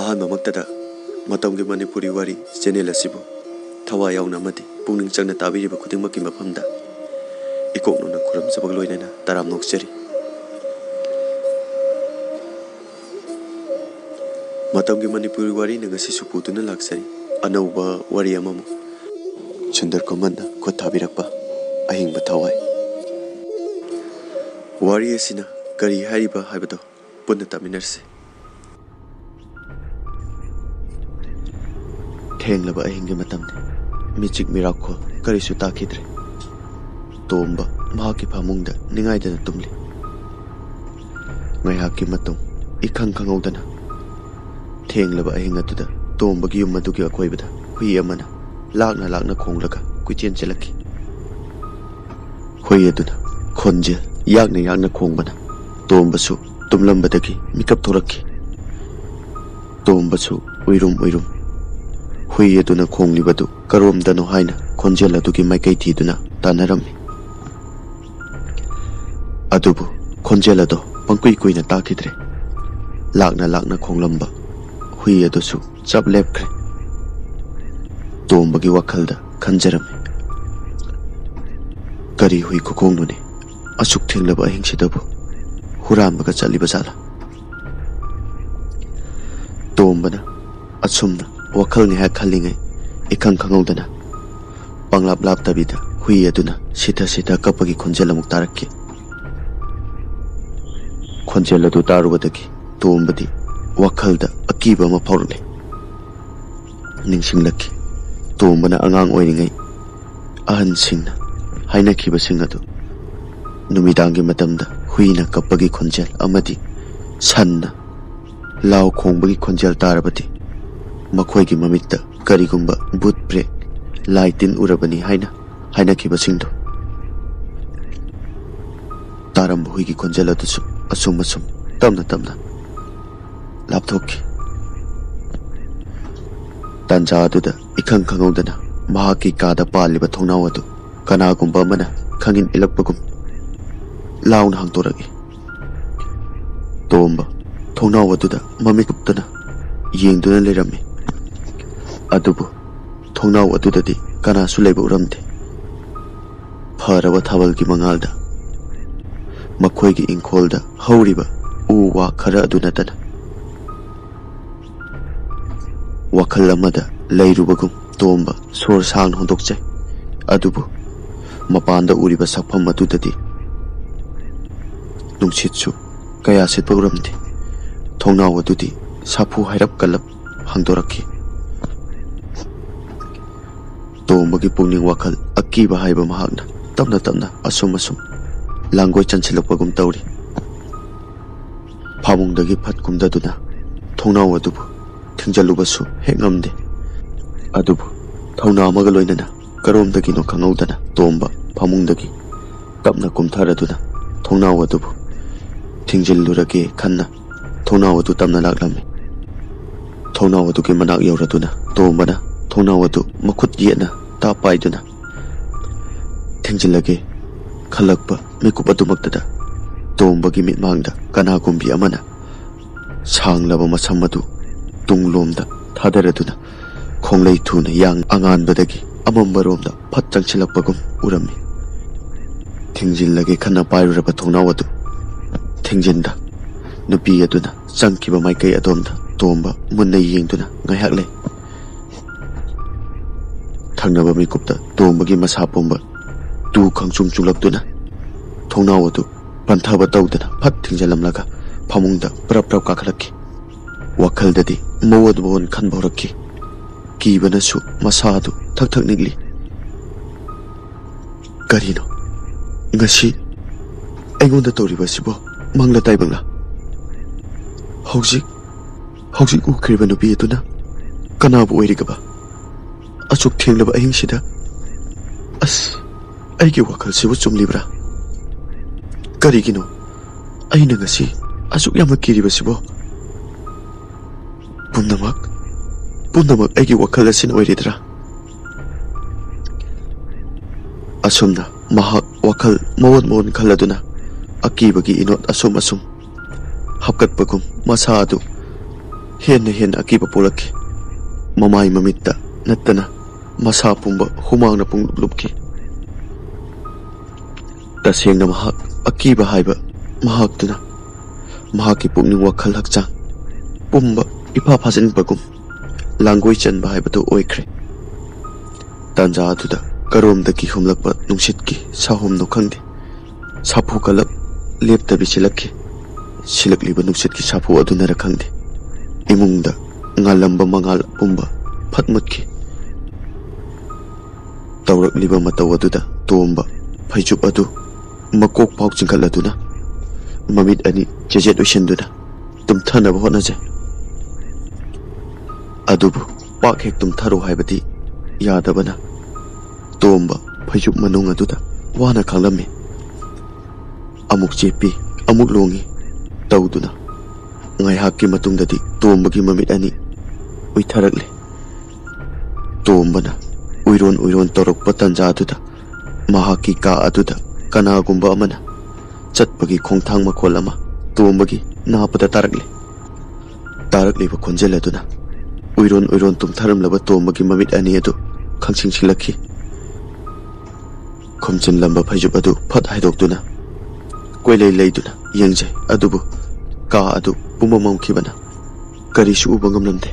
ꯑꯍꯥꯟꯕꯃꯛꯇꯗ ꯃꯇꯝꯒꯤ ꯃꯅꯤꯄꯨꯔꯤ ꯋꯥꯔꯤ ꯆꯦꯅꯦꯜ ꯑꯁꯤꯕꯨ ꯊꯋꯥꯏ ꯌꯥꯎꯅ ꯑꯃꯗꯤ ꯄꯨꯛꯅꯤꯡ ꯆꯪꯅ ꯇꯥꯕꯤꯔꯤꯕ ꯈꯨꯗꯤꯡꯃꯛꯀꯤ ꯃꯐꯝꯗ ꯏꯀꯣꯛꯅꯅ ꯈꯨꯔꯨꯝꯖꯕꯒ ꯂꯣꯏꯅꯅ ꯇꯔꯥꯝ ꯅꯣꯛꯆꯔꯤ꯫ ꯃꯇꯝꯒꯤ ꯃꯅꯤꯄꯨꯔꯤ ꯋꯥꯔꯤꯅ ꯉꯁꯤꯁꯨ ꯄꯨꯗꯨꯅ ꯂꯥꯛꯆꯔꯤ ꯑꯅꯧꯕ ꯋꯥꯔꯤ ꯑꯃꯃꯨꯛ ꯁꯨꯟꯗꯔ ꯈꯨꯃꯟꯅ ꯈꯨꯠ ꯊꯥꯕꯤꯔꯛꯄ ꯑꯍꯤꯡꯕ ꯊꯋꯥꯏ꯫ ꯋꯥꯔꯤ ꯑꯁꯤꯅ ꯀꯔꯤ ꯍꯥꯏꯔꯤꯕ ꯍꯥꯏꯕꯗꯣ ꯄꯨꯟꯅ ꯇꯥꯃꯤꯟꯅꯔꯁꯤ꯫ ꯊꯦꯡꯂꯕ ꯑꯍꯤꯡꯒꯤ ꯃꯇꯝꯅꯤ꯫ ꯃꯤꯆꯤꯛ ꯃꯤꯔꯥꯎꯈꯣꯜ ꯀꯔꯤꯁꯨ ꯇꯥꯈꯤꯗ꯭ꯔꯦ꯫ ꯇꯣꯝꯕ ꯃꯍꯥꯛꯀꯤ ꯐꯃꯨꯡꯗ ꯅꯤꯡꯉꯥꯏꯗꯅ ꯇꯨꯝꯂꯤ꯫ ꯉꯥꯏꯍꯥꯛꯀꯤ ꯃꯇꯨꯡ ꯏꯈꯪ ꯈꯪꯍꯧꯗꯅ ꯊꯦꯡꯂꯕ ꯑꯍꯤꯡ ꯑꯗꯨꯗ ꯇꯣꯝꯕꯒꯤ ꯌꯨꯝ ꯑꯗꯨꯒꯤ ꯑꯀꯣꯏꯕꯗ ꯍꯨꯏ ꯑꯃꯅ ꯂꯥꯛꯅ ꯈꯣꯡꯂꯒ ꯀꯣꯏꯆꯦꯟ ꯆꯦꯜꯂꯛꯈꯤ꯫ ꯍꯨꯏ ꯑꯗꯨꯅ ꯈꯣꯟꯖꯦꯜ ꯌꯥꯛꯅ ꯈꯣꯡꯕꯅ ꯇꯣꯝꯕꯁꯨ ꯇꯨꯝꯂꯝꯕꯗꯒꯤ ꯃꯤꯀꯞ ꯊꯣꯔꯛꯈꯤ꯫ ꯇꯣꯝꯕꯁꯨ ꯎꯏꯔꯨꯝ ꯍꯨꯏ ꯑꯗꯨꯅ ꯈꯣꯡꯂꯤꯕꯗꯨ ꯀꯔꯣꯝꯗꯅꯣ ꯍꯥꯏꯅ ꯈꯣꯟꯖꯦꯜ ꯑꯗꯨꯒꯤ ꯃꯥꯏꯀꯩ ꯊꯤꯗꯨꯅ ꯇꯥꯟꯅꯔꯝꯃꯤ꯫ ꯑꯗꯨꯕꯨ ꯈꯣꯟꯖꯦꯜ ꯑꯗꯣ ꯄꯪꯀꯨꯏ ꯀꯨꯏꯅ ꯇꯥꯈꯤꯗ꯭ꯔꯦ꯫ ꯂꯥꯛꯅ ꯈꯣꯡꯂꯝꯕ ꯍꯨꯏ ꯑꯗꯨꯁꯨ ꯆꯞ ꯂꯦꯞꯈ꯭ꯔꯦ꯫ ꯇꯣꯝꯕꯒꯤ ꯋꯥꯈꯜꯗ ꯈꯟꯖꯔꯝꯃꯤ, ꯀꯔꯤ ꯍꯨꯏ ꯈꯨꯈꯣꯡꯅꯣꯅꯦ? ꯑꯁꯨꯛ ꯊꯦꯡꯂꯕ ꯑꯍꯤꯡꯁꯤꯗꯕꯨ ꯍꯨꯔꯥꯟꯕꯒ ꯆꯠꯂꯤꯕ ꯖꯥꯠꯂꯥ? ꯇꯣꯝꯕꯅ ꯑꯁꯨꯝꯅ ꯋꯥꯈꯜ ꯉꯥꯏꯍꯥꯛ ꯈꯜꯂꯤꯉꯩ ꯏꯈꯪ ꯈꯪꯍꯧꯗꯅ ꯄꯪꯂꯥꯞꯇꯕꯤꯗ ꯍꯨꯏ ꯑꯗꯨꯅ ꯁꯤꯊ ꯀꯞꯄꯒꯤ ꯈꯣꯟꯖꯦꯜ ꯑꯃꯨꯛ ꯇꯥꯔꯛꯈꯤ꯫ ꯈꯣꯟꯖꯦꯜ ꯑꯗꯨ ꯇꯥꯔꯨꯕꯗꯒꯤ ꯇꯣꯝꯕꯗꯤ ꯋꯥꯈꯜꯗ ꯑꯀꯤꯕ ꯑꯃ ꯐꯥꯎꯔꯛꯂꯦ꯫ ꯅꯤꯡꯁꯤꯡꯂꯛꯈꯤ ꯇꯣꯝꯕꯅ ꯑꯉꯥꯡ ꯑꯣꯏꯔꯤꯉꯩ ꯑꯍꯟꯁꯤꯡꯅ ꯍꯥꯏꯅꯈꯤꯕꯁꯤꯡ ꯑꯗꯨ꯫ ꯅꯨꯃꯤꯗꯥꯡꯒꯤ ꯃꯇꯝꯗ ꯍꯨꯏꯅ ꯀꯞꯄꯒꯤ ꯈꯣꯟꯖꯦꯜ ꯑꯃꯗꯤ ꯁꯟꯅ ꯂꯥꯎ ꯈꯣꯡꯕꯒꯤ ꯈꯣꯟꯖꯦꯜ ꯇꯥꯔꯕꯗꯤ ꯃꯈꯣꯏꯒꯤ ꯃꯃꯤꯠꯇ ꯀꯔꯤꯒꯨꯝꯕ ꯚꯨꯠ ꯄ꯭ꯔꯦꯠ ꯂꯥꯏ ꯇꯤꯟ ꯎꯔꯕꯅꯤ ꯍꯥꯏꯅ ꯍꯥꯏꯅꯈꯤꯕꯁꯤꯡꯗꯨ꯫ ꯇꯥꯔꯝꯕ ꯍꯨꯏꯒꯤ ꯈꯣꯟꯖꯦꯜ ꯑꯗꯨꯁꯨ ꯑꯁꯨꯝ ꯇꯞꯅ ꯂꯥꯞꯊꯣꯛꯈꯤ꯫ ꯇꯥꯟꯖꯥ ꯑꯗꯨꯗ ꯏꯈꯪ ꯈꯪꯍꯧꯗꯅ ꯃꯍꯥꯛꯀꯤ ꯀꯥꯗ ꯄꯥꯜꯂꯤꯕ ꯊꯣꯡꯅꯥꯎ ꯑꯗꯨ ꯀꯅꯥꯒꯨꯝꯕ ꯑꯃꯅ ꯈꯪꯏꯟ ꯏꯜꯂꯛꯄꯒꯨꯝ ꯂꯥꯎꯅ ꯍꯥꯡꯇꯣꯔꯛꯏ꯫ ꯇꯣꯝꯕ ꯊꯣꯡꯅꯥꯎ ꯑꯗꯨꯗ ꯃꯃꯤꯠ ꯀꯨꯞꯇꯨꯅ ꯌꯦꯡꯗꯨꯅ ꯂꯩꯔꯝꯃꯤ꯫ ꯑꯗꯨꯕꯨ ꯊꯣꯡꯅꯥꯎ ꯑꯗꯨꯗꯗꯤ ꯀꯅꯥꯁꯨ ꯂꯩꯕ ꯎꯔꯝꯗꯦ꯫ ꯐꯔꯕ ꯊꯥꯕꯜꯒꯤ ꯃꯉꯥꯜꯗ ꯃꯈꯣꯏꯒꯤ ꯏꯪꯈꯣꯜꯗ ꯍꯧꯔꯤꯕ ꯎ ꯋꯥ ꯈꯔ ꯑꯗꯨ ꯅꯠꯇꯅ ꯋꯥꯈꯜ ꯑꯃꯗ ꯂꯩꯔꯨꯕꯒꯨꯝ ꯇꯣꯝꯕ ꯁꯣꯔ ꯁꯥꯡꯅ ꯍꯣꯟꯗꯣꯛꯆꯩ꯫ ꯑꯗꯨꯕꯨ ꯃꯄꯥꯟꯗ ꯎꯔꯤꯕ ꯁꯛꯐꯝ ꯑꯗꯨꯗꯗꯤ ꯅꯨꯡꯁꯤꯠꯁꯨ ꯀꯌꯥ ꯁꯤꯠꯄ ꯎꯔꯝꯗꯦ꯫ ꯊꯣꯡꯅꯥꯎ ꯑꯗꯨꯗꯤ ꯁꯥꯐꯨ ꯍꯥꯏꯔꯞ ꯀꯜꯂꯞ ꯍꯥꯡꯗꯣꯔꯛꯈꯤ꯫ ꯇꯣꯝꯕꯒꯤ ꯄꯨꯛꯅꯤꯡ ꯋꯥꯈꯜ ꯑꯀꯤꯕ ꯍꯥꯏꯕ ꯃꯍꯥꯛꯅ ꯇꯞꯅ ꯑꯁꯨꯝ ꯂꯥꯡꯒꯣꯏ ꯆꯟꯁꯤꯜꯂꯛꯄꯒꯨꯝ ꯇꯧꯔꯤ꯫ ꯐꯃꯨꯡꯗꯒꯤ ꯐꯠ ꯀꯨꯝꯗꯗꯨꯅ ꯊꯣꯡꯅꯥꯎ ꯑꯗꯨꯕꯨ ꯊꯤꯡꯖꯤꯜꯂꯨꯕꯁꯨ ꯍꯦꯛ ꯉꯝꯗꯦ꯫ ꯑꯗꯨꯕꯨ ꯊꯧꯅꯥ ꯑꯃꯒ ꯂꯣꯏꯅꯅ ꯀꯔꯣꯝꯗꯒꯤꯅꯣ ꯈꯪꯍꯧꯗꯅ ꯇꯣꯝꯕ ꯐꯃꯨꯡꯗꯒꯤ ꯇꯞꯅ ꯀꯨꯝꯊꯔꯗꯨꯅ ꯊꯣꯡꯅꯥꯎ ꯑꯗꯨꯕꯨ ꯊꯤꯡꯖꯤꯜꯂꯨꯔꯒꯦ ꯈꯟꯅ ꯊꯣꯡꯅꯥꯎ ꯑꯗꯨ ꯇꯞꯅ ꯂꯥꯛꯂꯝꯃꯤ꯫ ꯊꯣꯡꯅꯥꯎ ꯑꯗꯨꯒꯤ ꯃꯅꯥꯛ ꯌꯧꯔꯗꯨꯅ ꯇꯣꯝꯕꯅ ꯊꯣꯡꯅꯥꯎ ꯑꯗꯨ ꯃꯈꯨꯠ ꯌꯦꯠꯅ ꯇꯥꯞ ꯄꯥꯏꯗꯨꯅ ꯊꯤꯡꯖꯤꯜꯂꯒꯦ ꯈꯜꯂꯛꯄ ꯃꯤꯀꯨꯞ ꯑꯗꯨꯃꯛꯇꯗ ꯇꯣꯝꯕꯒꯤ ꯃꯤꯠꯃꯥꯡꯗ ꯀꯅꯥꯒꯨꯝꯕꯤ ꯑꯃꯅ ꯁꯥꯡꯂꯕ ꯃꯁꯝ ꯑꯗꯨ ꯇꯨꯡꯂꯣꯝꯗ ꯊꯥꯗꯔꯗꯨꯅ ꯈꯣꯡꯂꯩ ꯊꯨꯅ ꯌꯥꯡ ꯑꯉꯥꯟꯕꯗꯒꯤ ꯑꯃꯝꯕꯔꯣꯝꯗ ꯐꯠ ꯆꯪꯁꯤꯜꯂꯛꯄꯒꯨꯝ ꯎꯔꯝꯃꯤ꯫ ꯊꯤꯡꯖꯤꯜꯂꯒꯦ ꯈꯟꯅ ꯄꯥꯏꯔꯨꯔꯕ ꯊꯣꯡꯅꯥꯎ ꯑꯗꯨ ꯊꯤꯡꯖꯤꯟꯗ ꯅꯨꯄꯤ ꯑꯗꯨꯅ ꯆꯪꯈꯤꯕ ꯃꯥꯏꯀꯩ ꯑꯗꯣꯝꯗ ꯇꯣꯝꯕ ꯃꯨꯟꯅ ꯌꯦꯡꯗꯨꯅ ꯉꯥꯏꯍꯥꯛ ꯂꯩ꯫ ꯊꯪꯅꯕ ꯃꯤꯀꯨꯞꯇ ꯇꯣꯝꯕꯒꯤ ꯃꯁꯥ ꯄꯨꯝꯕ ꯇꯨ ꯈꯪꯆꯨꯡ ꯆꯨꯡꯂꯛꯇꯨꯅ ꯊꯣꯡꯅꯥꯎ ꯑꯗꯨ ꯄꯟꯊꯕ ꯇꯧꯗꯅ ꯐꯠ ꯊꯤꯡꯖꯤꯜꯂꯝꯂꯒ ꯐꯃꯨꯡꯗ ꯄ꯭ꯔꯞ ꯀꯥꯈꯠꯂꯛꯈꯤ꯫ ꯋꯥꯈꯜꯗꯗꯤ ꯃꯑꯣꯟ ꯈꯟꯕ ꯍꯧꯔꯛꯈꯤ꯫ ꯀꯤꯕꯅꯁꯨ ꯃꯁꯥ ꯑꯗꯨ ꯊꯛ ꯅꯤꯛꯂꯤ꯫ ꯀꯔꯤꯅꯣ ꯉꯁꯤ ꯑꯩꯉꯣꯟꯗ ꯇꯧꯔꯤꯕꯁꯤꯕꯣ? ꯃꯪꯂꯥ ꯇꯥꯏꯕꯪꯂꯥ? ꯍꯧꯖꯤꯛ ꯎꯈ꯭ꯔꯤꯕ ꯅꯨꯄꯤ ꯑꯗꯨꯅ ꯀꯅꯥꯕꯨ ꯑꯣꯏꯔꯤꯒꯕ? ꯑꯁꯨꯛ ꯊꯦꯡꯂꯕ ꯑꯍꯤꯡꯁꯤꯗ ꯑꯩꯒꯤ ꯋꯥꯈꯜꯁꯤꯕꯨ ꯆꯨꯝꯂꯤꯕ꯭ꯔꯥ? ꯀꯔꯤꯒꯤꯅꯣ ꯑꯩꯅ ꯉꯁꯤ ꯑꯁꯨꯛ ꯌꯥꯝꯅ ꯀꯤꯔꯤꯕꯁꯤꯕꯣ? ꯄꯨꯝꯅꯃꯛ ꯑꯩꯒꯤ ꯋꯥꯈꯜ ꯑꯁꯤꯅ ꯑꯣꯏꯔꯤꯗ꯭ꯔꯥ? ꯑꯁꯨꯝꯅ ꯃꯍꯥꯛ ꯋꯥꯈꯜ ꯃꯑꯣꯟ ꯈꯜꯂꯗꯨꯅ ꯑꯀꯤꯕꯒꯤ ꯏꯅꯣꯠ ꯑꯁꯨꯝ ꯍꯥꯞꯀꯠꯄꯒꯨꯝ ꯃꯁꯥ ꯑꯗꯨ Hen akiba polaki. Mamai mamitta nattana masa pumba humangna pung lupki. Tasengna mahak akiba haiba mahaktuna mahaki pungning wakhal hakchang pumba ipa phasin bagum langoi chan ba haiba to oikre. Tanja aduda karom daki humlakpa nungsit ki sahum no khangde sapu kalak lepta bisilakki silakliba nungsit ki sapu aduna ra khangde imungda ngalamba mangal pumba phatmutki tawrakliba mataw aduda tomba phaijup adu makok pau chingkhaladuna mamit ani jejet oisenduna tumthana ba honaje adubu pak hek tumtharo haibati yadabana tomba phaijup manung aduda wana khanglami amuk chepi amuk longi tawduna ngai hakki matungdadi tombagi mamit ani uitharakle tombana uiron torok patanja aduda mahaki ka aduda kanagumba amana chatpagi khongthang makhol ama tombagi napada tarakle ba khonjel aduna uiron tumtharam laba tombagi mamit ani adu khangsing silakhi khomchin lamba phaijup adu phat haidokduna koilei leiduna yengjai adubu ka adu pumamam khibana karisu ubangam lamde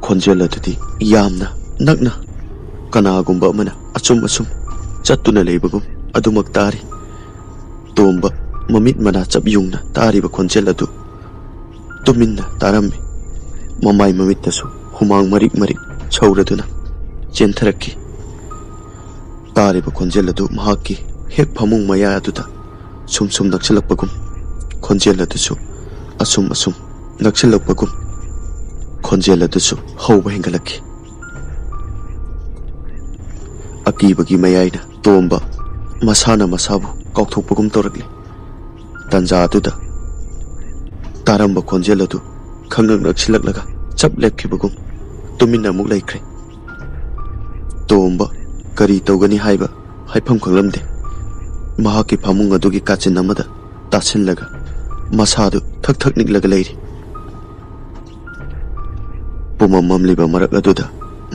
khonjel adudi yamna nakna kanagumba amana achum chattuna leibagum adumak tari tomba mamit mana chabyungna tariba khonjel adu tuminna tarammi mamai mamit tasu humang marik chauraduna chentharakki tariba khonjel adu mahaki hek phamung maya aduda sum naksalakpagum khonjel adusu asum naksalakpagum khonjel adusu hauba hengalakki akibagi mayaina tomba masana masabu kaukthokpagum torakle tanja aduda taramba khonjel adu khangnak naksilaklaga chap lepkhibagum tuminna muk laikre tomba kari tawgani haiba haifam khanglamde mahaki phamung adugi kachin amada tasinlaga masadu thak niklaga leiri pumamamliba marak aduda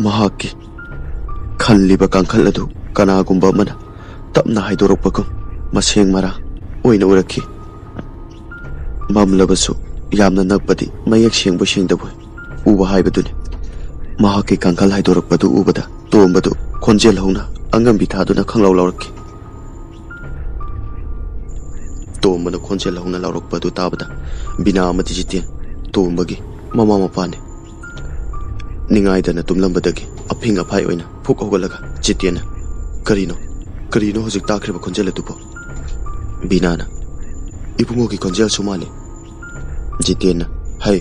mahaki khanliba kangkhal adu kanagumba mana tapna haidorokpagum maseng mara oina urakhi mamlabasu yamna nakpadi mayak sengbu sengdabu uba haibaduni mahaki kangkhal haidorokpadu ubada tombadu khonjel hauna angam bithaduna khanglaw lawrakhi tombana khonjel hauna lawrakpadu tabada bina amati jitien tombagi mama mapane ningaidana tumlambadagi aphinga phai oina phuk hogalaga jitiena karino hojik takriba khonjel atupo binana ibungogi khonjel sumali jitiena hai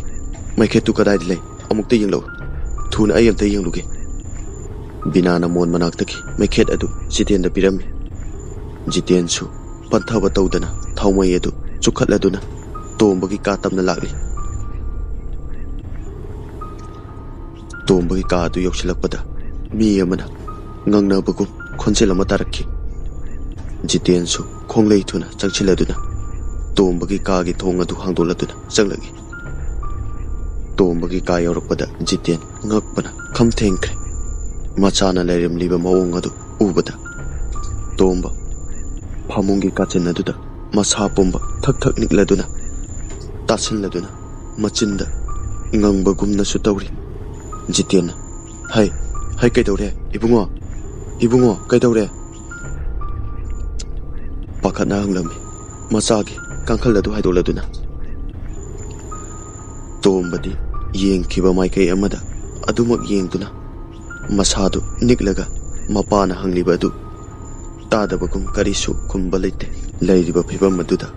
maikhetu kadai dilai amukte yenglo thuna ayamte yengluge binana mon manaktaki maikhet adu jitienda pirami jitien su panthaba tawdana thawmai adu chukhatladuna tombagi ka tamna lakli tombagi ka adu yoksilakpada mi amana ngangnabagum khonjel ama tarakki jitien su khonglei thuna changchiladuna tombagi ka gi thong adu hangdoladuna changlagi tombagi ka yorokpada jitien ngakpana khamthengkre machana lerim liba mawong adu ubada tomba phamungi kachin aduda masa pumba thak nikladuna tasinladuna machinda ngangbagumna su tawri jitien hai kaidawre ibungo kaidawre pakhana hanglami masagi kangkhal adu haidoladuna tombadi yengkhiba maikai amada adumak yengduna masadu niklaga mapana hangliba adu tadabagum karisu khumba leite leiriba phibam aduda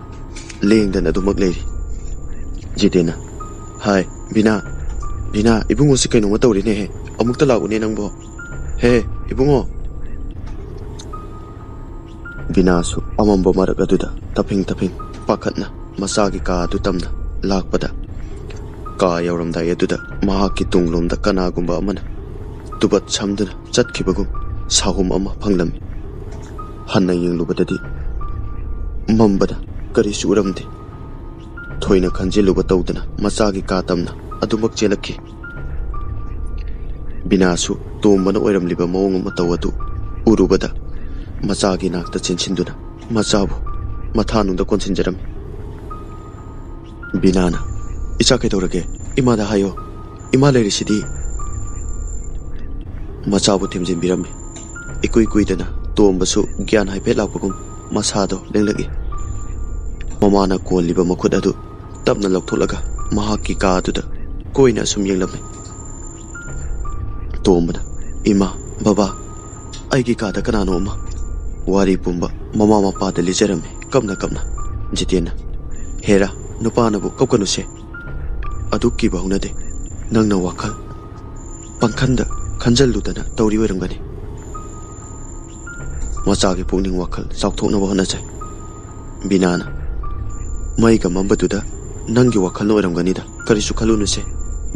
lengdan adumak leiri jitena hai bina ibungo si kaino matawri ne he amukta lagune nangbo he ibungo binasu amamba marak aduda taping pakhatna masagi ka adu tamna lakpada ka yawramdai aduda mahaki tunglomda kanagumba amana tubat samduna chatkibagum sahum ama phanglami hanna yenglubadadi mambada karisu uramde थोइना खंजिलुब तौदना मचागी का तमना अदुमक चेलक्की बिनासु तोमबना ओइरमलिबा मओंग अमा तौअदु उरुबदा मचागी नाक्ता चिनसिन्दुना मचाबु मथानुंदा कोनसिनजरमी बिनाना इचा कैदौरगे इमादा हायो इमा लेरिसिदी मचाबु थेमजिनबिरमी इकुई कुइदना तोमबसु ज्ञान हाइफेट लापगुम मसादो लेंलगी ममाना कोलिबा मखुद अदु तपना लौथोलगा महाकी का अदुदा कोइना सुम येंगलमे तोमबना इमा बाबा आइगी कादा कनानो अमा वारी पुंबा ममा मपादा लिजरमे कमना कमना जितेना हेरा नुपानबु कपकनुसे अदुकी बहुनदे नंगना वाखल पंखंदा खंजलुदना तौरी ओइरंगनी मचागी पुनिंग वाखल चाउथोकनबा होनाचाय बिनाना मईगा मम्बदुदा नंगी वाखल ओइरंगनीदा करिसु खलुनुसे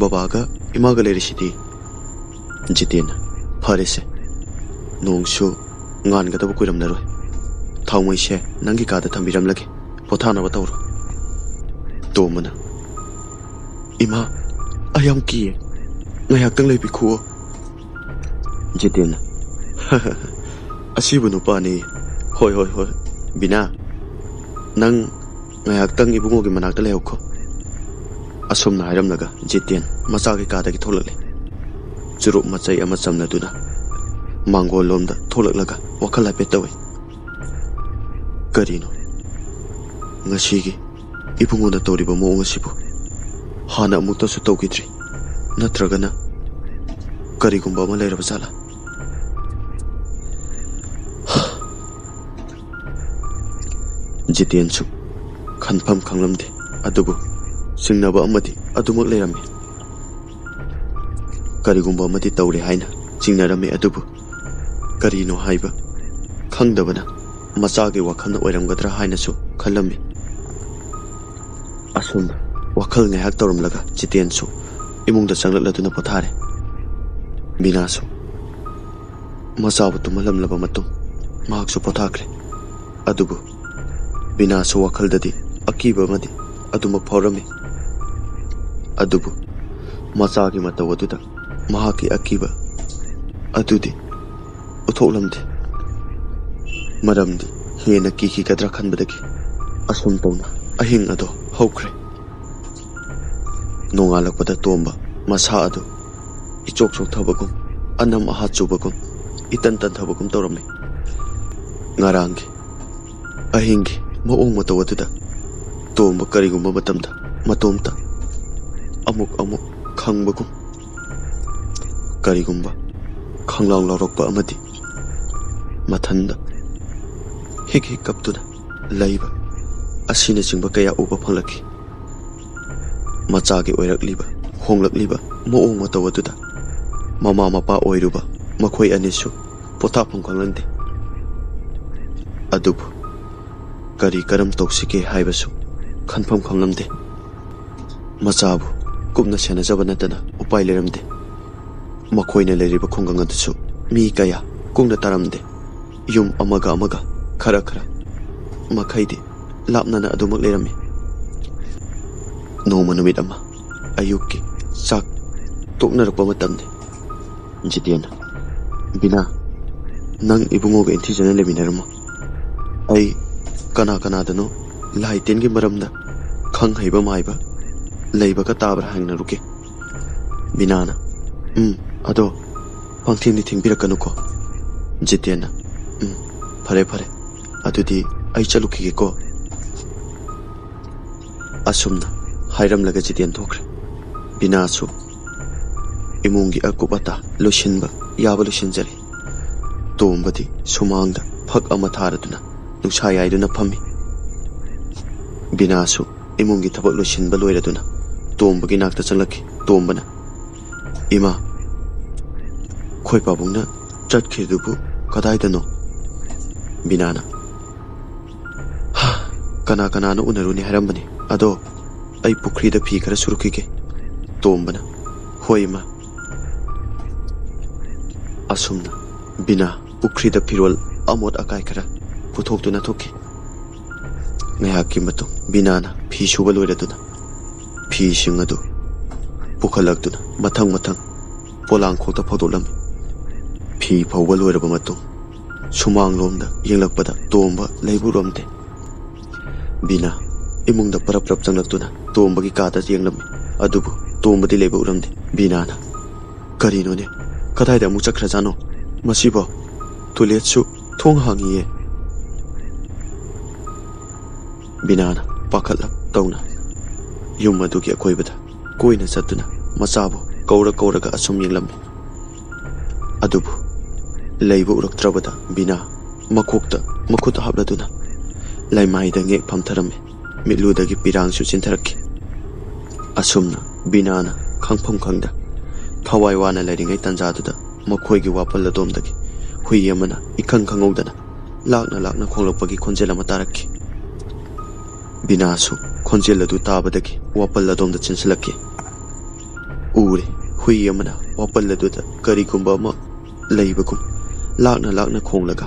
बाबागा इमागा लेरिसिदी जितेना फरेसे नोंसु ngan kuiram naroi thawmai se nangi ka da thambiram lage pothana ba tawro tomana ima ayam ki ngayak tang lei bi khu jitena asibu no pani hoi hoi hoi bina nang ngayak tang ibungo gi manak ta leo kho asum na iram naga jiten macha gi ka da gi tholale churuk machai ama chamna duna Mangol lomda tholak laga wakal hape tawe karino ngashigi ibungoda toriba mo ngasibu hana amukta su tawkidri natragana karigumba ama leiraba jala jiten su khanpham khanglamde adubu singnaba amadi adumak leirame karigumba amadi tawre haina jingnarame adubu karino haiba khangdabana machagi wakhal oiramgadra hainasu khalami asum wakhal ngahak tawramlaga jitensu imungda changlatladuna pothare binasu machabu tumalamlaba matung mahaksu pothakre adubu binasu wakhaldadi akiba madi adumak phawrami adubu machagi matawaduda mahaki akiba adudi uthoklamde maramdi hena ki kadra khanbadagi asum tawna ahing ado hokre nongalakpada tomba masa ado ichok chok thabagum anam aha chubagum itan tan thabagum tawrame ngarangi ahingi moong matawaduda tomba karigumba matamda matomta amuk khangbagum karigumba khanglang laurokpa amadi mathanda hik kaptuna laiba asina chingba kaya uba phanglaki machagi oirakliba honglakliba moong matawaduda mama mapa oiruba makhoi anisu pothapam khanglande adubu kari karam toksike haibasu khanpham khanglamde machabu kumna sena jabanatana upai leramde makoina leriba khongang adusu mi kaya kungna taramde yum amaga khara makhaide lapnana adumak lerame noma numit ama ayukki sak toknarakpa matamde jitiana bina nang ibungoga inthijana leminarama ai kana dano laiten gi maramda khang haiba maiba leiba ka tabra hangna ruke binana ado pangthing ni thingbirakanu ko jitiana phare adudi ai chaluki ko asumna hairam laga jitian thokre binasu imungi akubata loshinba yaba loshinjari tombadi sumangda phak ama tharaduna nuksa yaiduna phami binasu imungi thabak loshinba loiraduna tombagi nakta changlaki tombana ima khoi pabungna chatkhidubu kadaidano binana kana no unaruni harambani ado ai pukri da phi khara surukike tombana hoima asumna bina pukri da pirol amot akai khara puthok tuna thoki ngaya ki mato binana phi suba loiraduna ꯐꯤꯁꯤꯡ ꯑꯗꯨ ꯄꯨꯈꯠꯂꯛꯇꯨꯅ ꯃꯊꯪ ꯃꯊꯪ ꯄꯣꯂꯥꯡꯈꯣꯛꯇ ꯐꯧꯗꯣꯛꯂꯝꯃꯤ꯫ ꯐꯤ ꯐꯧꯕ ꯂꯣꯏꯔꯕ ꯃꯇꯨꯡ ꯁꯨꯃꯥꯡꯂꯣꯝꯗ ꯌꯦꯡꯂꯛꯄꯗ ꯇꯣꯝꯕ ꯂꯩꯕ ꯎꯔꯝꯗꯦ꯫ ꯕꯤꯅꯥ ꯏꯃꯨꯡꯗ ꯄꯔꯞ ꯄꯔꯞ ꯆꯪꯂꯛꯇꯨꯅ ꯇꯣꯝꯕꯒꯤ ꯀꯥꯗ ꯌꯦꯡꯂꯝꯃꯤ, ꯑꯗꯨꯕꯨ ꯇꯣꯝꯕꯗꯤ ꯂꯩꯕ ꯎꯔꯝꯗꯦ꯫ ꯕꯤꯅꯥꯅ "ꯀꯔꯤꯅꯣꯅꯦ, ꯀꯗꯥꯏꯗ ꯑꯃꯨꯛ ꯆꯠꯈ꯭ꯔꯖꯥꯠꯅꯣ? ꯃꯁꯤꯕꯣ ꯇꯣꯏꯂꯦꯠꯁꯨ ꯊꯣꯡ ꯍꯥꯡꯉꯤꯌꯦ"꯫ ꯕꯤꯅꯥꯅ ꯄꯥꯈꯠꯂꯞ ꯇꯧꯅ ꯌꯨꯝ ꯑꯗꯨꯒꯤ ꯑꯀꯣꯏꯕꯗ ꯀꯣꯏꯅ ꯆꯠꯇꯨꯅ ꯃꯆꯥꯕꯨ ꯀꯧꯔꯒ ꯑꯁꯨꯝ ꯌꯦꯡꯂꯝꯃꯤ꯫ ꯑꯗꯨꯕꯨ ꯂꯩꯕ ꯎꯔꯛꯇ꯭ꯔꯕꯗ ꯕꯤꯅꯥ ꯃꯀꯣꯛꯇ ꯃꯈꯨꯠ ꯍꯥꯞꯂꯗꯨꯅ ꯂꯩꯃꯥꯏꯗ ꯉꯦꯛ ꯐꯝꯊꯔꯝꯃꯤ, ꯃꯤꯠꯂꯨꯗꯒꯤ ꯄꯤꯔꯥꯡꯁꯨ ꯆꯤꯟꯊꯔꯛꯈꯤ꯫ ꯑꯁꯨꯝꯅ ꯕꯤꯅꯥꯅ ꯈꯪꯐꯝ ꯈꯪꯗ ꯊꯋꯥꯏ ꯋꯥꯅ ꯂꯩꯔꯤꯉꯩ ꯇꯥꯟꯖꯥꯗꯨꯗ ꯃꯈꯣꯏꯒꯤ ꯋꯥꯄꯜ ꯑꯗꯣꯝꯗꯒꯤ ꯍꯨꯏ ꯑꯃꯅ ꯏꯈꯪ ꯈꯪꯍꯧꯗꯅ ꯂꯥꯛꯅ ꯈꯣꯡꯂꯛꯄꯒꯤ ꯈꯣꯟꯖꯦꯜ ꯑꯃ ꯇꯥꯔꯛꯈꯤ꯫ ꯕꯤꯅꯥꯁꯨ ꯈꯣꯟꯖꯦꯜ ꯑꯗꯨ ꯇꯥꯕꯗꯒꯤ ꯋꯥꯄꯜ ꯑꯗꯣꯝꯗ ꯆꯦꯟꯁꯤꯜꯂꯛꯈꯤ꯫ ꯎꯔꯦ, ꯍꯨꯏ ꯑꯃꯅ ꯋꯥꯄꯜ ꯑꯗꯨꯗ ꯀꯔꯤꯒꯨꯝꯕ ꯑꯃ ꯂꯩꯕꯒꯨꯝ ꯂꯥꯛꯅ ꯈꯣꯡꯂꯒ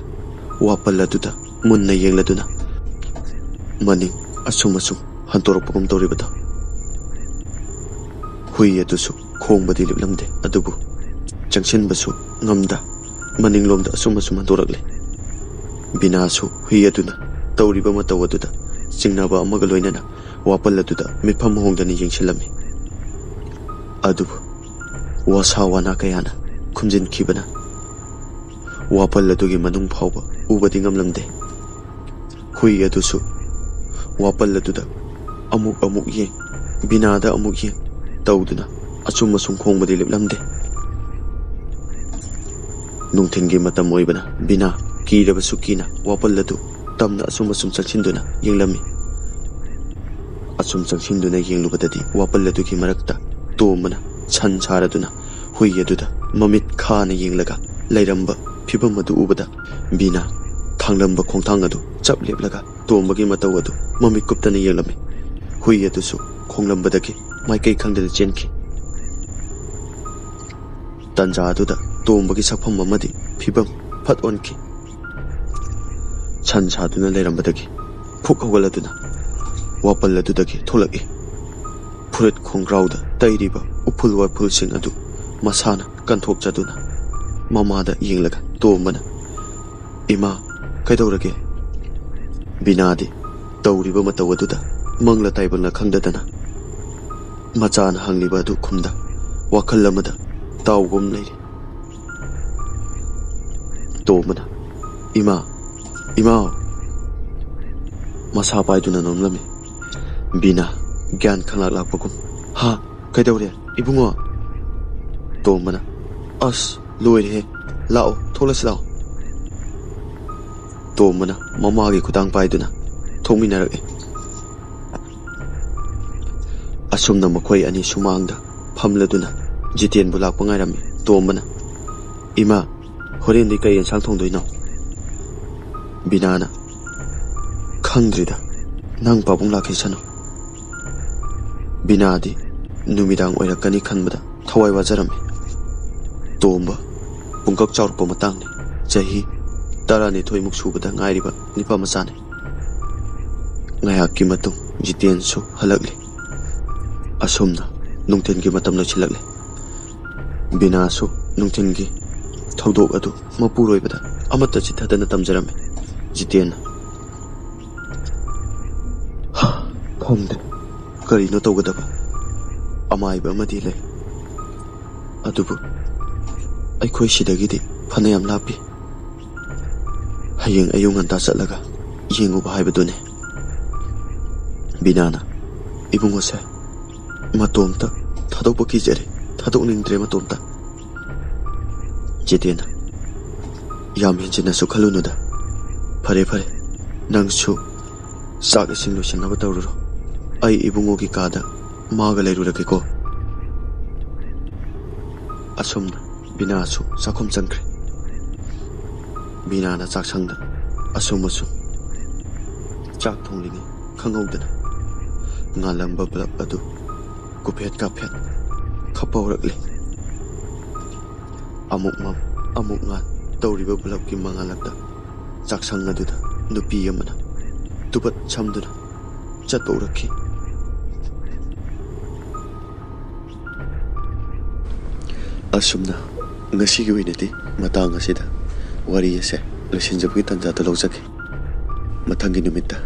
ꯋꯥꯄꯜ ꯑꯗꯨꯗ ꯃꯨꯟꯅ ꯌꯦꯡꯂꯗꯨꯅ ꯃꯅꯤꯡ ꯑꯁꯨꯝ ꯍꯟꯇꯣꯔꯛꯄꯒꯨꯝ ꯇꯧꯔꯤꯕꯗꯣ꯫ ꯍꯨꯏ ꯑꯗꯨꯁꯨ ꯈꯣꯡꯕꯗꯤ ꯂꯦꯞꯂꯝꯗꯦ, ꯑꯗꯨꯕꯨ ꯆꯪꯁꯤꯟꯕꯁꯨ ꯉꯝꯗ ꯃꯅꯤꯡꯂꯣꯝꯗ ꯑꯁꯨꯝ ꯍꯟꯗꯣꯔꯛꯂꯦ꯫ ꯕꯤꯅꯥꯁꯨ ꯍꯨꯏ ꯑꯗꯨꯅ ꯇꯧꯔꯤꯕ ꯃꯇꯧ ꯑꯗꯨꯗ ꯆꯤꯡꯅꯕ ꯑꯃꯒ ꯂꯣꯏꯅꯅ ꯋꯥꯄꯜ ꯑꯗꯨꯗ ꯃꯤꯠꯐꯝ ꯍꯣꯡꯗꯅ ꯌꯦꯡꯁꯤꯜꯂꯝꯃꯤ꯫ ꯑꯗꯨꯕꯨ ꯋꯥꯁꯥ ꯋꯥꯅꯥ ꯀꯌꯥꯅ ꯈꯨꯝꯖꯤꯟꯈꯤꯕꯅ ꯋꯥꯄꯜ ꯑꯗꯨꯒꯤ ꯃꯅꯨꯡ ꯐꯥꯎꯕ ꯎꯕꯗꯤ ꯉꯝꯂꯝꯗꯦ꯫ ꯍꯨꯏ ꯑꯗꯨꯁꯨ ꯋꯥꯄꯜ ꯑꯗꯨꯗ ꯑꯃꯨꯛ ꯌꯦꯡ, ꯕꯤꯅꯥꯗ ꯑꯃꯨꯛ ꯌꯦꯡ ꯇꯧꯗꯨꯅ ꯑꯁꯨꯝ ꯈꯣꯡꯕꯗꯤ ꯂꯦꯞꯂꯝꯗꯦ꯫ ꯅꯨꯡꯊꯤꯟꯒꯤ ꯃꯇꯝ ꯑꯣꯏꯕꯅ ꯕꯤꯅꯥ ꯀꯤꯔꯕꯁꯨ ꯀꯤꯅ ꯋꯥꯄꯜ ꯑꯗꯨ ꯇꯝꯅ ꯑꯁꯨꯝ ꯆꯪꯁꯤꯟꯗꯨꯅ ꯌꯦꯡꯂꯝꯃꯤ꯫ ꯑꯁꯨꯝ ꯆꯪꯁꯤꯟꯗꯨꯅ ꯌꯦꯡꯂꯨꯕꯗꯗꯤ ꯋꯥꯄꯜ ꯑꯗꯨꯒꯤ ꯃꯔꯛꯇ ꯇꯣꯝꯕꯅ ꯁꯟ ꯁꯥꯔꯗꯨꯅ ꯍꯨꯏ ꯑꯗꯨꯗ ꯃꯃꯤꯠ ꯈꯥꯅ ꯌꯦꯡꯂꯒ ꯂꯩꯔꯝꯕ ꯐꯤꯚꯝ ꯑꯗꯨ ꯎꯕꯗ ꯕꯤꯅꯥ ꯊꯥꯡꯂꯝꯕ ꯈꯣꯡꯊꯥꯡ ꯑꯗꯨ ꯆꯞ ꯂꯦꯞꯂꯒ ꯇꯣꯝꯕꯒꯤ ꯃꯇꯧ ꯑꯗꯨ ꯃꯃꯤꯠ ꯀꯨꯞꯇꯅ ꯌꯦꯡꯂꯝꯃꯤ꯫ ꯍꯨꯏ ꯑꯗꯨꯁꯨ ꯈꯣꯡꯂꯝꯕꯗꯒꯤ ꯃꯥꯏꯀꯩ ꯈꯪꯗꯅ ꯆꯦꯟꯈꯤ꯫ ꯇꯟꯖꯥ ꯑꯗꯨꯗ ꯇꯣꯝꯕꯒꯤ ꯁꯛꯐꯝ ꯑꯃꯗꯤ ꯐꯤꯚꯝ ꯐꯠ ꯑꯣꯟꯈꯤ꯫ ꯁꯟ ꯁꯥꯗꯨꯅ ꯂꯩꯔꯝꯕꯗꯒꯤ ꯐꯨꯛ ꯍꯧꯒꯠꯂꯗꯨꯅ ꯋꯥꯄꯜ ꯑꯗꯨꯗꯒꯤ ꯊꯣꯛꯂꯛꯏ꯫ ꯐꯨꯔꯤꯠ ꯈꯣꯡꯒ꯭ꯔꯥꯎꯗ ꯇꯩꯔꯤꯕ ꯎꯐꯨꯜ ꯋꯥꯏꯐꯨꯜꯁꯤꯡ ꯑꯗꯨ ꯃꯁꯥꯅ ꯀꯟꯊꯣꯛꯆꯗꯨꯅ ꯃꯃꯥꯗ ꯌꯦꯡꯂꯒ ꯇꯣꯝꯕꯅ "ꯏꯃꯥ, ꯀꯩꯗꯧꯔꯒꯦ?" ꯕꯤꯅꯥꯗꯤ ꯇꯧꯔꯤꯕ ꯃꯇꯧ ꯑꯗꯨꯗ ꯃꯪꯂ ꯇꯥꯏꯕꯪꯂ ꯈꯪꯗꯗꯅ ꯃꯆꯥꯅ ꯍꯪꯂꯤꯕ ꯑꯗꯨ ꯈꯨꯝꯗ ꯋꯥꯈꯜ ꯑꯃꯗ ꯇꯥꯎꯒꯨꯝ ꯂꯩꯔꯤ꯫ ꯇꯣꯝꯕꯅ "ꯏꯃꯥ" ꯃꯁꯥ ꯄꯥꯏꯗꯨꯅ ꯅꯣꯝꯂꯝꯃꯤ꯫ ꯕꯤꯅꯥ ꯒ꯭ꯌꯥꯟ ꯈꯪꯂꯥꯛꯄꯒꯨꯝ "ꯍꯥ, ꯀꯩꯗꯧꯔꯦ ꯏꯕꯨꯡꯉꯣ?" ꯇꯣꯝꯕꯅ "ꯑꯁ ꯂꯣꯏꯔꯦꯍꯦ, ꯂꯥꯛꯑꯣ ꯊꯣꯛꯂꯁꯤ ꯂꯥꯛꯑꯣ." ꯇꯣꯝꯕꯅ ꯃꯃꯥꯒꯤ ꯈꯨꯗꯥꯡ ꯄꯥꯏꯗꯨꯅ ꯊꯣꯛꯃꯤꯟꯅꯔꯛꯏ꯫ ꯑꯁꯨꯝꯅ ꯃꯈꯣꯏ ꯑꯅꯤ ꯁꯨꯃꯥꯡꯗ ꯐꯝꯂꯗꯨꯅ ꯖꯤꯇꯦꯟꯕꯨ ꯂꯥꯛꯄ ꯉꯥꯏꯔꯝꯃꯤ꯫ ꯇꯣꯝꯕꯅ "ꯏꯃꯥ, ꯍꯣꯔꯦꯟꯗꯤ ꯀꯩ ꯌꯦꯟꯁꯥꯡ ꯊꯣꯡꯗꯣꯏꯅꯣ?" ꯕꯤꯅꯥꯅ "ꯈꯪꯗ꯭ꯔꯤꯗ, ꯅꯪ ꯄꯥꯕꯨꯡ ꯂꯥꯛꯈꯤꯁꯅꯨ." ꯕꯤꯅꯥꯗꯤ ꯅꯨꯃꯤꯗꯥꯡ ꯑꯣꯏꯔꯛꯀꯅꯤ ꯈꯟꯕꯗ ꯊꯋꯥꯏ ꯋꯥꯖꯔꯝꯃꯤ꯫ ꯇꯣꯝꯕ ꯄꯨꯡꯀꯛ ꯆꯥꯎꯔꯛꯄ ꯃꯇꯥꯡꯅꯤ, ꯆꯍꯤ 12 ꯁꯨꯕꯗ ꯉꯥꯏꯔꯤꯕ ꯅꯤꯄꯥ ꯃꯆꯥꯅꯤ꯫ ꯉꯥꯏꯍꯥꯛꯀꯤ ꯃꯇꯨꯡ ꯖꯤꯇꯦꯟꯁꯨ ꯍꯜꯂꯛꯂꯤ꯫ ꯑꯁꯨꯝꯅ ꯅꯨꯡꯊꯤꯟꯒꯤ ꯃꯇꯝ ꯂꯣꯏꯁꯤꯜꯂꯛꯂꯤ꯫ ꯕꯤꯅꯥꯁꯨ ꯅꯨꯡꯊꯤꯟꯒꯤ ꯊꯧꯗꯣꯛ ꯑꯗꯨ ꯃꯄꯨꯔꯣꯏꯕꯗ ꯑꯃꯠꯇ ꯆꯤꯠꯊꯗꯅ ꯇꯝꯖꯔꯝꯃꯤ꯫ ꯖꯤꯇꯦꯟꯅ "ꯈꯪꯗ꯭ꯔꯦ, ꯀꯔꯤꯅꯣ ꯇꯧꯒꯗꯕ? ꯑꯃꯥꯏꯕ ꯑꯃꯗꯤ ꯂꯩ, ꯑꯗꯨꯕꯨ ꯑꯩꯈꯣꯏ ꯁꯤꯗꯒꯤꯗꯤ ꯐꯅꯌꯥꯝ ꯂꯥꯞꯄꯤ꯫ ꯍꯌꯦꯡ ꯑꯌꯨꯛ ꯉꯟꯇꯥ ꯆꯠꯂꯒ ꯌꯦꯡꯉꯨꯕ ꯍꯥꯏꯕꯗꯨꯅꯦ." ꯕꯤꯅꯥꯅ "ꯏꯕꯨꯡꯉꯣꯁꯦ, ꯃꯇꯣꯝꯇ ꯊꯥꯗꯣꯛꯄ ꯀꯤꯖꯔꯦ, ꯊꯥꯗꯣꯛꯅꯤꯡꯗ꯭ꯔꯦ ꯃꯇꯣꯝꯇ." ꯖꯤꯇꯦꯟꯅ "ꯌꯥꯝ ꯍꯦꯟꯖꯤꯟꯅꯁꯨ ꯈꯜꯂꯨꯅꯨꯗ. ꯐꯔꯦ, ꯅꯪꯁꯨ ꯆꯥꯛ ꯏꯁꯤꯡ ꯂꯣꯏꯁꯤꯟꯅꯕ ꯇꯧꯔꯨꯔꯣ. ꯑꯩ ꯏꯕꯨꯡꯉꯣꯒꯤ ꯀꯥꯗ ꯃꯥꯒ ꯂꯩꯔꯨꯔꯒꯦꯀꯣ." ꯑꯁꯨꯝꯅ ꯕꯤꯅꯥꯁꯨ ꯆꯥꯛꯈꯨꯝ ꯆꯪꯈ꯭ꯔꯦ꯫ ꯕꯤꯅꯥꯅ ꯆꯥꯛꯁꯪꯗ ꯑꯁꯨꯝ ꯆꯥꯛ ꯊꯣꯡꯂꯤꯉꯩ ꯈꯪꯍꯧꯗꯅ ꯉꯥꯜꯂꯝꯕ ꯕꯜꯕ ꯑꯗꯨ ꯀꯨꯐꯦꯠ ꯀꯥꯐꯦꯠ ꯈꯞꯄ ꯍꯧꯔꯛꯂꯤ꯫ ꯑꯃꯨꯛ ꯃꯝ ꯑꯃꯨꯛ ꯉꯥꯟ ꯇꯧꯔꯤꯕ ꯕꯜꯕꯀꯤ ꯃꯉꯥꯜꯂꯛꯇ ꯆꯥꯛꯁꯪ ꯑꯗꯨꯗ ꯅꯨꯄꯤ ꯑꯃꯅ ꯑꯁꯨꯝꯅ ꯉꯁꯤꯒꯤ ꯑꯣꯏꯅꯗꯤ ꯃꯇꯥꯡ ꯑꯁꯤꯗ ꯋꯥꯔꯤ ꯑꯁꯤ ꯂꯣꯏꯁꯤꯟꯖꯕꯒꯤ ꯇꯥꯟꯖꯥꯗꯨ ꯂꯧꯖꯒꯦ꯫ ꯃꯊꯪꯒꯤ ꯅꯨꯃꯤꯠꯇ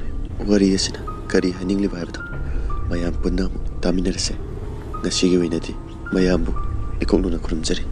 ꯋꯥꯔꯤ ꯑꯁꯤꯅ ꯀꯔꯤ ꯍꯥꯏꯅꯤꯡꯂꯤꯕ ꯍꯥꯏꯕꯗꯨ ꯃꯌꯥꯝ ꯄꯨꯟꯅ ꯑꯃꯨꯛ ꯇꯥꯃꯤꯟꯅꯔꯁꯦ꯫ ꯉꯁꯤꯒꯤ ꯑꯣꯏꯅꯗꯤ ꯃꯌꯥꯝꯕꯨ ꯏꯀꯣꯛꯅꯅ ꯈꯨꯔꯨꯝꯖꯔꯤ꯫